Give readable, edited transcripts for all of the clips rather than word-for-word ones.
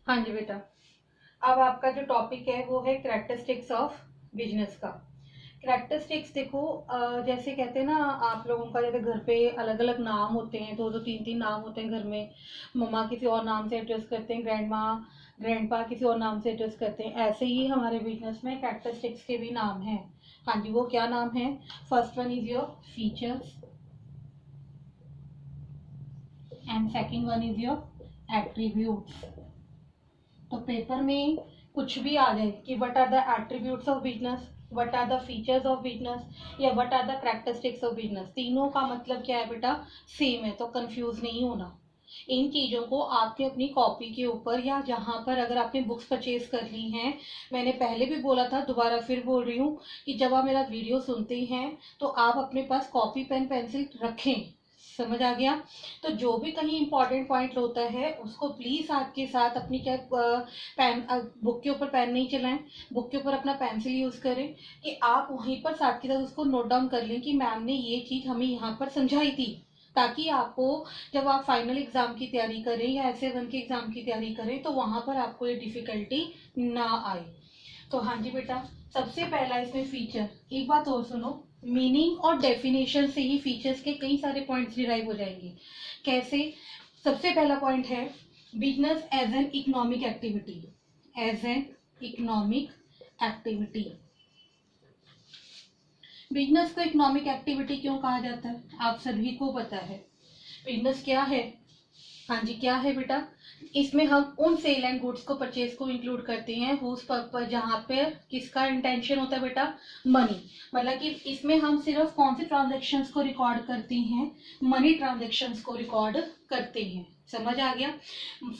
हाँ जी बेटा। अब आपका जो टॉपिक है वो है कैरेक्टरिस्टिक्स ऑफ बिजनेस का। कैरेक्टरिस्टिक्स देखो, जैसे कहते हैं ना, आप लोगों का जैसे घर पे अलग अलग नाम होते हैं, दो दो तीन तीन नाम होते हैं घर में। मम्मा किसी और नाम से एड्रेस करते हैं, ग्रैंड माँ ग्रैंड पा किसी और नाम से एड्रेस करते हैं। ऐसे ही हमारे बिजनेस में कैरेक्टरिस्टिक्स के भी नाम हैं। हाँ जी, वो क्या नाम है? First one is your features and second one is your attributes. तो पेपर में कुछ भी आ जाए कि what are the attributes of business, what are the features of business, या what are the characteristics of business, तीनों का मतलब क्या है बेटा? सेम है। तो कंफ्यूज नहीं होना। इन चीज़ों को आपने अपनी कॉपी के ऊपर या जहाँ पर अगर आपने बुक्स परचेज कर ली हैं, मैंने पहले भी बोला था, दोबारा फिर बोल रही हूँ कि जब आप मेरा वीडियो सुनते हैं तो आप अपने पास कॉपी पेन पेंसिल रखें। समझ आ गया? तो जो भी कहीं इंपॉर्टेंट पॉइंट होता है उसको प्लीज आपके साथ अपनी क्या पेन, बुक के ऊपर पेन नहीं चलाएं, बुक के ऊपर अपना पेंसिल यूज करें, कि आप वहीं पर साथ के साथ उसको नोट डाउन कर लें कि मैम ने ये चीज हमें यहाँ पर समझाई थी, ताकि आपको जब आप फाइनल एग्जाम की तैयारी करें या ऐसे 1 के एग्जाम की तैयारी करें तो वहां पर आपको ये डिफिकल्टी ना आए। तो हाँ जी बेटा, सबसे पहला इसमें फीचर, एक बात और सुनो, मीनिंग और डेफिनेशन से ही फीचर्स के कई सारे पॉइंट्स डिराइव हो जाएंगे। कैसे? सबसे पहला पॉइंट है business as an economic activity. As an economic activity. Business को इकोनॉमिक एक्टिविटी क्यों कहा जाता है? आप सभी को पता है बिजनेस क्या है। हाँ जी, क्या है बेटा? इसमें हम उन सेल एंड गुड्स को, परचेज को इंक्लूड करते हैं हुज पर्पस, जहाँ पे किसका इंटेंशन होता है बेटा? मनी। मतलब कि इसमें हम सिर्फ कौन से ट्रांजेक्शन्स को रिकॉर्ड करते हैं? मनी ट्रांजेक्शन्स को रिकॉर्ड करते हैं। समझ आ गया?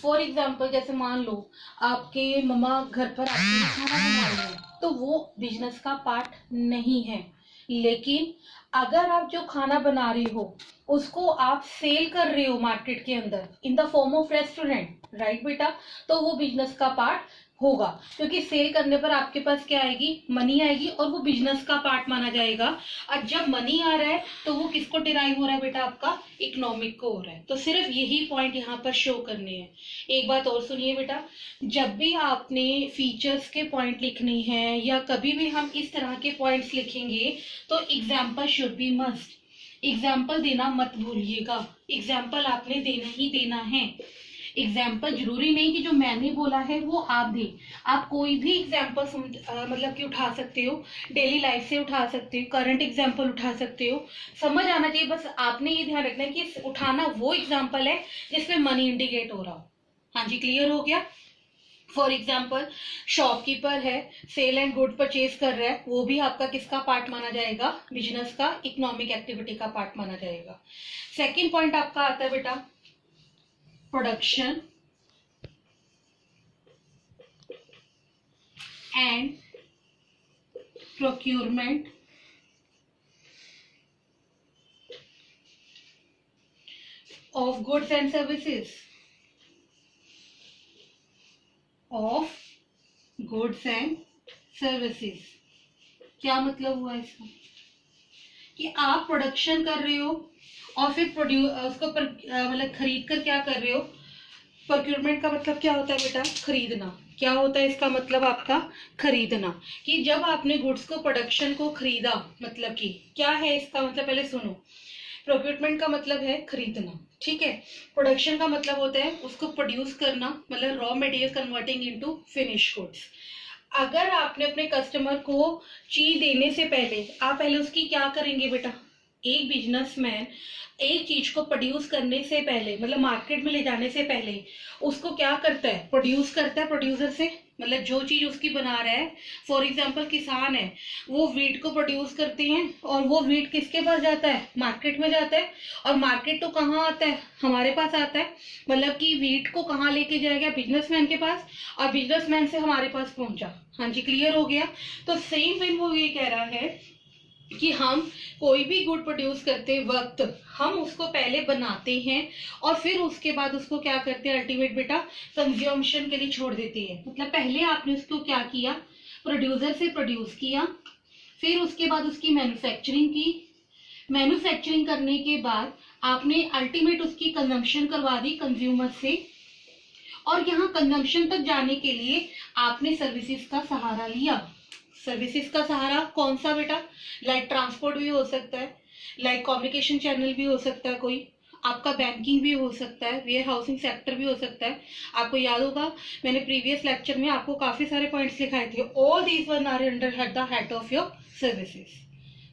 फॉर एग्जाम्पल, जैसे मान लो आपके मम्मा घर पर आपके लिए खाना बना रहे हैं, तो वो बिजनेस का पार्ट नहीं है। लेकिन अगर आप जो खाना बना रहे हो उसको आप सेल कर रहे हो मार्केट के अंदर in the form of restaurant, right बेटा? तो वो बिजनेस का पार्ट होगा, क्योंकि सेल करने पर आपके पास क्या आएगी? मनी आएगी, और वो बिजनेस का पार्ट माना जाएगा। और जब मनी आ रहा है तो वो किसको डिराइव हो रहा है बेटा? आपका इकोनॉमिक को हो रहा है। तो सिर्फ यही पॉइंट यहाँ पर शो करने हैं। एक बात और सुनिए बेटा, जब भी आपने फीचर्स के पॉइंट लिखने हैं या कभी भी हम इस तरह के पॉइंट्स लिखेंगे तो example should be must. Example देना मत भूलिएगा। एग्जाम्पल आपने देना ही देना है। एग्जाम्पल जरूरी नहीं कि जो मैंने बोला है वो आप दें। आप कोई भी एग्जाम्पल मतलब कि उठा सकते हो, डेली लाइफ से उठा सकते हो, करंट एग्जाम्पल उठा सकते हो। समझ आना चाहिए, बस आपने ये ध्यान रखना है कि उठाना वो एग्जाम्पल है जिसमें मनी इंडिकेट हो रहा हो। हाँ जी, क्लियर हो गया? फॉर एग्जाम्पल, शॉपकीपर है, सेल एंड गुड परचेज कर रहा है, वो भी आपका किसका पार्ट माना जाएगा? बिजनेस का, इकोनॉमिक एक्टिविटी का पार्ट माना जाएगा। सेकेंड पॉइंट आपका आता है बेटा production and procurement of goods and services. Of goods and services. क्या मतलब हुआ इसका? कि आप प्रोडक्शन कर रहे हो और फिर उसको मतलब खरीद कर क्या कर रहे हो? प्रोक्योरमेंट का मतलब क्या होता है बेटा? खरीदना। क्या होता है इसका मतलब आपका? खरीदना। कि जब आपने गुड्स को, प्रोडक्शन को खरीदा, मतलब कि क्या है इसका मतलब? पहले सुनो, प्रोक्योरमेंट का मतलब है खरीदना, ठीक है। प्रोडक्शन का मतलब होता है उसको प्रोड्यूस करना, मतलब raw material converting into finish goods. अगर आपने अपने कस्टमर को चीज देने से पहले, आप पहले उसकी क्या करेंगे बेटा? एक बिजनेसमैन एक चीज को प्रोड्यूस करने से पहले, मतलब मार्केट में ले जाने से पहले, उसको क्या करता है? प्रोड्यूस करता है प्रोड्यूसर से, मतलब जो चीज उसकी बना रहा है। फॉर एग्जाम्पल, किसान है, वो वीट को प्रोड्यूस करते हैं और वो वीट किसके पास जाता है? मार्केट में जाता है। और मार्केट तो कहाँ आता है? हमारे पास आता है। मतलब कि वीट को कहाँ लेके जाएगा? बिजनेसमैन के पास, और बिजनेसमैन से हमारे पास पहुंचा। हाँ जी, क्लियर हो गया? तो सेम वे वो ये कह रहा है कि हम कोई भी गुड प्रोड्यूस करते वक्त हम उसको पहले बनाते हैं और फिर उसके बाद उसको क्या करते हैं? अल्टीमेट बेटा कंज्यूमशन के लिए छोड़ देते हैं। मतलब पहले आपने उसको क्या किया? प्रोड्यूसर से प्रोड्यूस किया, फिर उसके बाद उसकी मैन्युफैक्चरिंग की, मैन्युफैक्चरिंग करने के बाद आपने अल्टीमेट उसकी कंजम्पशन करवा दी कंज्यूमर से, और यहाँ कंजम्पशन तक जाने के लिए आपने सर्विसेज का सहारा लिया। सर्विसेज का सहारा कौन सा बेटा? लाइक ट्रांसपोर्ट भी हो सकता है, लाइक कम्युनिकेशन चैनल भी हो सकता है, कोई आपका बैंकिंग भी हो सकता है, वेयर हाउसिंग सेक्टर भी हो सकता है। आपको याद होगा मैंने प्रीवियस लेक्चर में आपको काफी सारे पॉइंट्स लिखाए थे। All these one are under the head of your services.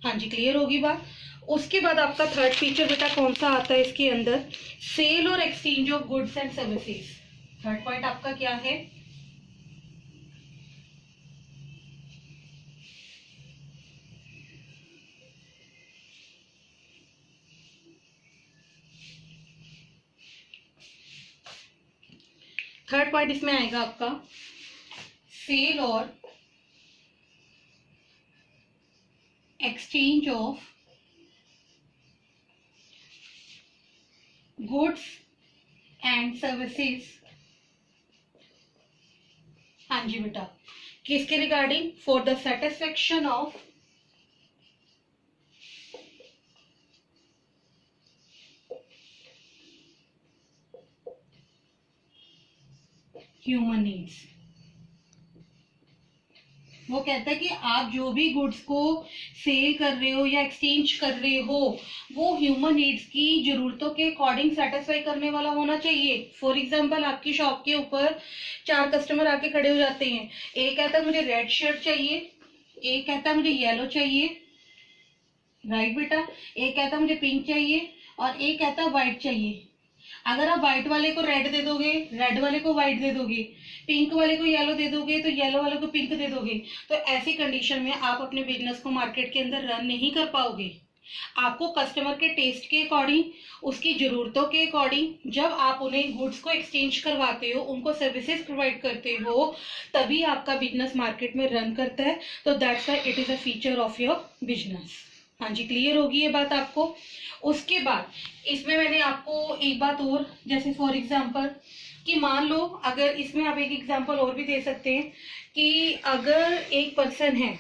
हाँ जी, क्लियर होगी बात। उसके बाद आपका थर्ड फीचर बेटा कौन सा आता है इसके अंदर? सेल और exchange of goods and services. Third point आपका क्या है? थर्ड पॉइंट इसमें आएगा आपका सेल और exchange of goods and services. हाँ जी बेटा, किसके regarding? For the satisfaction of human needs. वो कहता है कि आप जो भी गुड्स को सेल कर रहे हो या एक्सचेंज कर रहे हो वो ह्यूमन नीड्स की जरूरतों के अकॉर्डिंग सेटिस्फाई करने वाला होना चाहिए। फॉर एग्जांपल आपकी शॉप के ऊपर 4 कस्टमर आके खड़े हो जाते हैं। एक कहता है मुझे रेड शर्ट चाहिए, एक कहता है मुझे येलो चाहिए, राइट बेटा, एक कहता है मुझे पिंक चाहिए और एक कहता है व्हाइट चाहिए। अगर आप व्हाइट वाले को रेड दे दोगे, रेड वाले को व्हाइट दे दोगे, पिंक वाले को येलो दे दोगे तो येलो वाले को पिंक दे दोगे, तो ऐसी कंडीशन में आप अपने बिजनेस को मार्केट के अंदर रन नहीं कर पाओगे। आपको कस्टमर के टेस्ट के अकॉर्डिंग, उसकी जरूरतों के अकॉर्डिंग जब आप उन्हें गुड्स को एक्सचेंज करवाते हो, उनको सर्विसेज प्रोवाइड करते हो, तभी आपका बिजनेस मार्केट में रन करता है। तो that's why it is a feature of your business. हाँ जी, क्लियर होगी ये बात आपको। उसके बाद इसमें मैंने आपको एक बात और, जैसे फॉर एग्जांपल कि मान लो, अगर इसमें आप एक एग्जांपल और भी दे सकते हैं कि अगर एक पर्सन है,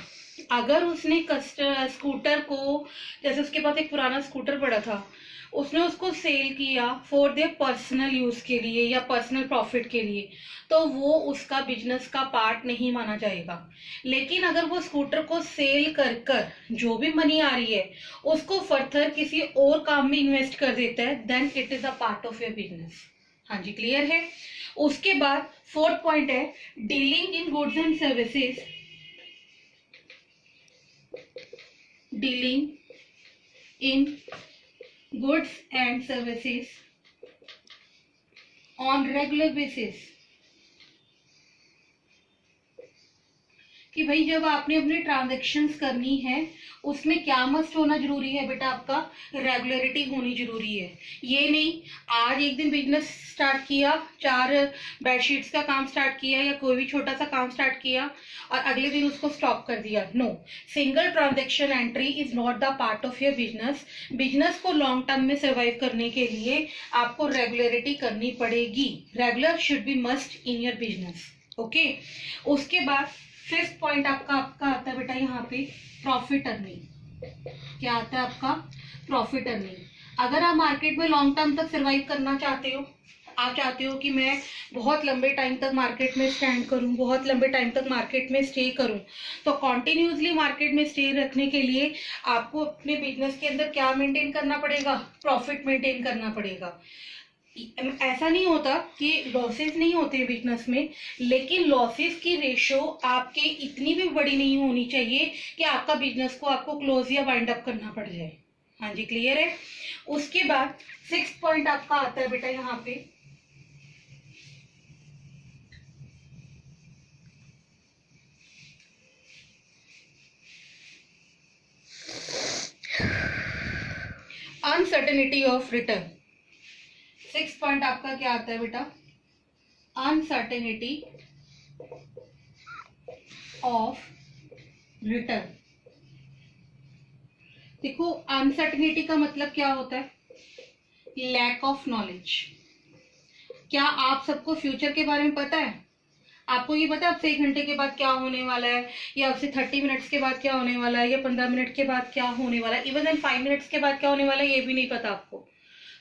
अगर उसने स्कूटर को, जैसे उसके पास एक पुराना स्कूटर पड़ा था, उसने उसको सेल किया फॉर देयर पर्सनल यूज के लिए या पर्सनल प्रॉफिट के लिए, तो वो उसका बिजनेस का पार्ट नहीं माना जाएगा। लेकिन अगर वो स्कूटर को सेल कर कर जो भी मनी आ रही है उसको फर्दर किसी और काम में इन्वेस्ट कर देता है, then it is a part of your business. हाँ जी, क्लियर है। उसके बाद फोर्थ पॉइंट है dealing in goods and services. Dealing in goods and services on regular basis. कि भाई जब आपने अपनी ट्रांजैक्शंस करनी है उसमें क्या मस्ट होना जरूरी है बेटा? आपका रेगुलरिटी होनी जरूरी है। ये नहीं आज एक दिन बिजनेस स्टार्ट किया, 4 बेडशीट्स का काम स्टार्ट किया या कोई भी छोटा सा काम स्टार्ट किया और अगले दिन उसको स्टॉप कर दिया। No, single transaction entry is not the part of your business. Business को लॉन्ग टर्म में सर्वाइव करने के लिए आपको रेगुलरिटी करनी पड़ेगी। Regular should be must in your business. Okay, उसके बाद फिफ्थ पॉइंट आपका आता है बेटा यहाँ पे प्रॉफिट अर्निंग। क्या आता है आपका? Profit earning. अगर आप मार्केट में लॉन्ग टर्म तक सर्वाइव करना चाहते हो, आप चाहते हो कि मैं बहुत लंबे टाइम तक मार्केट में स्टैंड करूं, बहुत लंबे टाइम तक मार्केट में स्टे करूं, तो कॉन्टिन्यूसली मार्केट में स्टे रखने के लिए आपको अपने बिजनेस के अंदर क्या मेंटेन करना पड़ेगा? प्रॉफिट मेंटेन करना पड़ेगा। ऐसा नहीं होता कि लॉसेस नहीं होते बिजनेस में, लेकिन लॉसेस की रेशो आपके इतनी भी बड़ी नहीं होनी चाहिए कि आपका बिजनेस को आपको क्लोज या वाइंड अप करना पड़ जाए। हाँ जी, क्लियर है। उसके बाद 6th पॉइंट आपका आता है बेटा यहाँ पे uncertainty of return. 6th point आपका क्या आता है बेटा? Uncertainty of return. देखो, अनसर्टेनिटी का मतलब क्या होता है? Lack of knowledge. क्या आप सबको फ्यूचर के बारे में पता है? आपको ये पता है आपसे 1 घंटे के बाद क्या होने वाला है, या आपसे 30 मिनट्स के बाद क्या होने वाला है, या 15 मिनट के बाद क्या होने वाला है, इवन 5 मिनट्स के बाद क्या होने वाला है, ये भी नहीं पता आपको।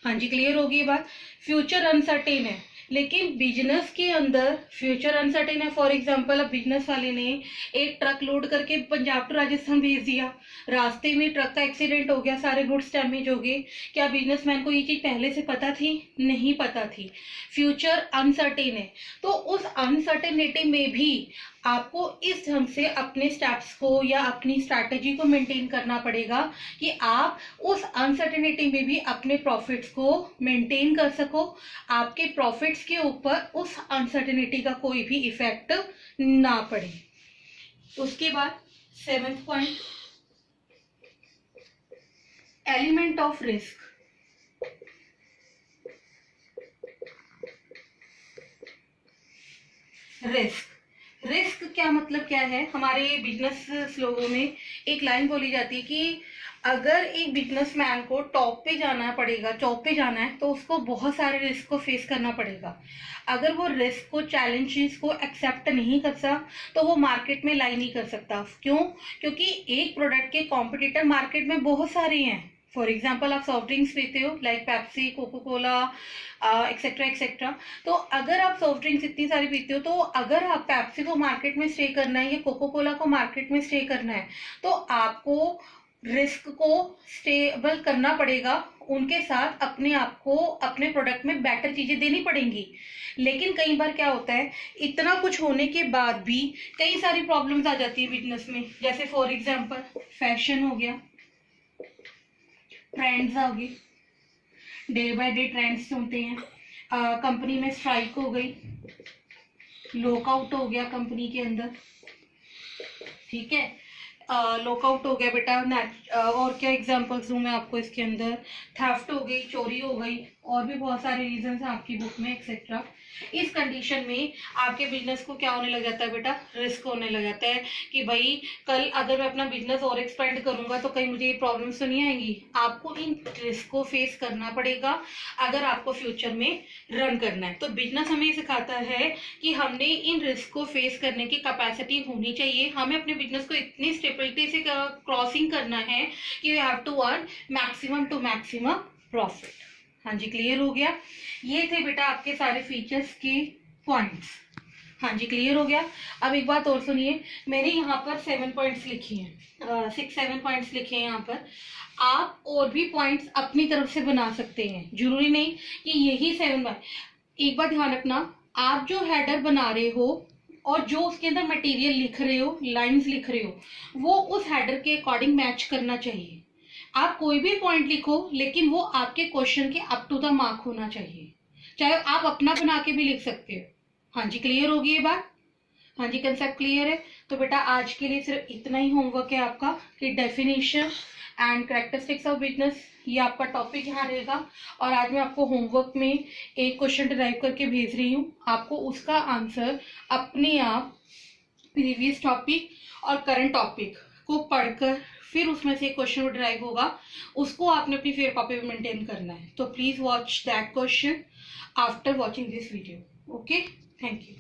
हाँ जी, क्लियर होगी ये बात। फ्यूचर अनसर्टेन है, लेकिन बिजनेस के अंदर फ्यूचर अनसर्टेन है। फॉर एग्जांपल, अब बिजनेस वाले ने एक ट्रक लोड करके पंजाब टू राजस्थान भेज दिया, रास्ते में ट्रक का एक्सीडेंट हो गया, सारे गुड्स डैमेज हो गए। क्या बिजनेसमैन को ये चीज पहले से पता थी? नहीं पता थी। फ्यूचर अनसर्टेन है, तो उस अनसर्टेनिटी में भी आपको इस ढंग से अपने स्टेप्स को या अपनी स्ट्रैटेजी को मेंटेन करना पड़ेगा कि आप उस अनसर्टेनिटी में भी अपने प्रॉफिट्स को मेंटेन कर सको, आपके प्रॉफिट्स के ऊपर उस अनसर्टेनिटी का कोई भी इफेक्ट ना पड़े। उसके बाद 7th point, element of risk. Risk क्या मतलब क्या है? हमारे बिजनेस स्लोगों में एक लाइन बोली जाती है कि अगर एक बिजनेसमैन को टॉप पे जाना है तो उसको बहुत सारे रिस्क को फेस करना पड़ेगा। अगर वो रिस्क को, चैलेंजेस को एक्सेप्ट नहीं करता तो वो मार्केट में लाई नहीं कर सकता। क्यों? क्योंकि एक प्रोडक्ट के कॉम्पिटिटर मार्केट में बहुत सारे हैं। फॉर एग्जाम्पल, आप सॉफ्ट ड्रिंक्स पीते हो, like Pepsi, coca cola, etcetera etcetera. तो अगर आप सॉफ्ट ड्रिंक्स इतनी सारी पीते हो, तो अगर आप पेप्सी को मार्केट में स्टे करना है या कोको कोला को मार्केट में स्टे करना है, तो आपको रिस्क को स्टेबल करना पड़ेगा। उनके साथ अपने आप को, अपने प्रोडक्ट में बेटर चीजें देनी पड़ेंगी। लेकिन कई बार क्या होता है, इतना कुछ होने के बाद भी कई सारी प्रॉब्लम्स आ जाती है बिजनेस में। जैसे फॉर एग्जाम्पल, फैशन हो गया, ट्रेंड्स आ गए, डे बाय डे ट्रेंड्स सुनते हैं, कंपनी में स्ट्राइक हो गई, लॉकआउट हो गया कंपनी के अंदर, ठीक है, लॉकआउट हो गया बेटा। और क्या एग्जांपल्स दूं मैं आपको इसके अंदर? थेफ्ट हो गई, चोरी हो गई, और भी बहुत सारे रीजंस हैं आपकी बुक में, एक्सेट्रा। इस कंडीशन में आपके बिजनेस को क्या होने लग जाता है बेटा? रिस्क होने लग जाता है कि भाई कल अगर मैं अपना बिजनेस और एक्सपेंड करूंगा तो कहीं मुझे ये प्रॉब्लम्स तो नहीं आएंगी। आपको इन रिस्क को फेस करना पड़ेगा अगर आपको फ्यूचर में रन करना है। तो बिजनेस हमें सिखाता है कि हमने इन रिस्क को फेस करने की कैपेसिटी होनी चाहिए। हमें अपने बिजनेस को इतनी स्टेबिलिटी से क्रॉसिंग करना है कि we have to earn maximum to maximum profit. हाँ जी, क्लियर हो गया? ये थे बेटा आपके सारे फीचर्स के पॉइंट्स। हाँ जी, क्लियर हो गया? अब एक बात और सुनिए, मैंने यहाँ पर 7 पॉइंट्स लिखे हैं, 6-7 पॉइंट्स लिखे हैं यहाँ पर। आप और भी पॉइंट्स अपनी तरफ से बना सकते हैं, जरूरी नहीं कि यही 7 पॉइंट। एक बात ध्यान रखना, आप जो हेडर बना रहे हो और जो उसके अंदर मटेरियल लिख रहे हो, लाइंस लिख रहे हो, वो उस हेडर के अकॉर्डिंग मैच करना चाहिए। आप कोई भी पॉइंट लिखो, लेकिन वो आपके क्वेश्चन के अप टू द मार्क होना चाहिए। चाहे आप अपना बना के भी लिख सकते हो। हाँ जी, क्लियर होगी ये बात? हाँ जी, कंसेप्ट क्लियर है? तो बेटा आज के लिए सिर्फ इतना ही होमवर्क है आपका कि definition and characteristics of business, ये आपका टॉपिक यहाँ रहेगा। और आज मैं आपको होमवर्क में एक क्वेश्चन डिराइव करके भेज रही हूँ। आपको उसका आंसर अपने आप प्रीवियस टॉपिक और करंट टॉपिक को पढ़कर फिर उसमें से क्वेश्चन डिराइव होगा, उसको आपने अपनी फेयर कॉपी में मेंटेन करना है। तो please watch that question after watching this video. Okay, thank you.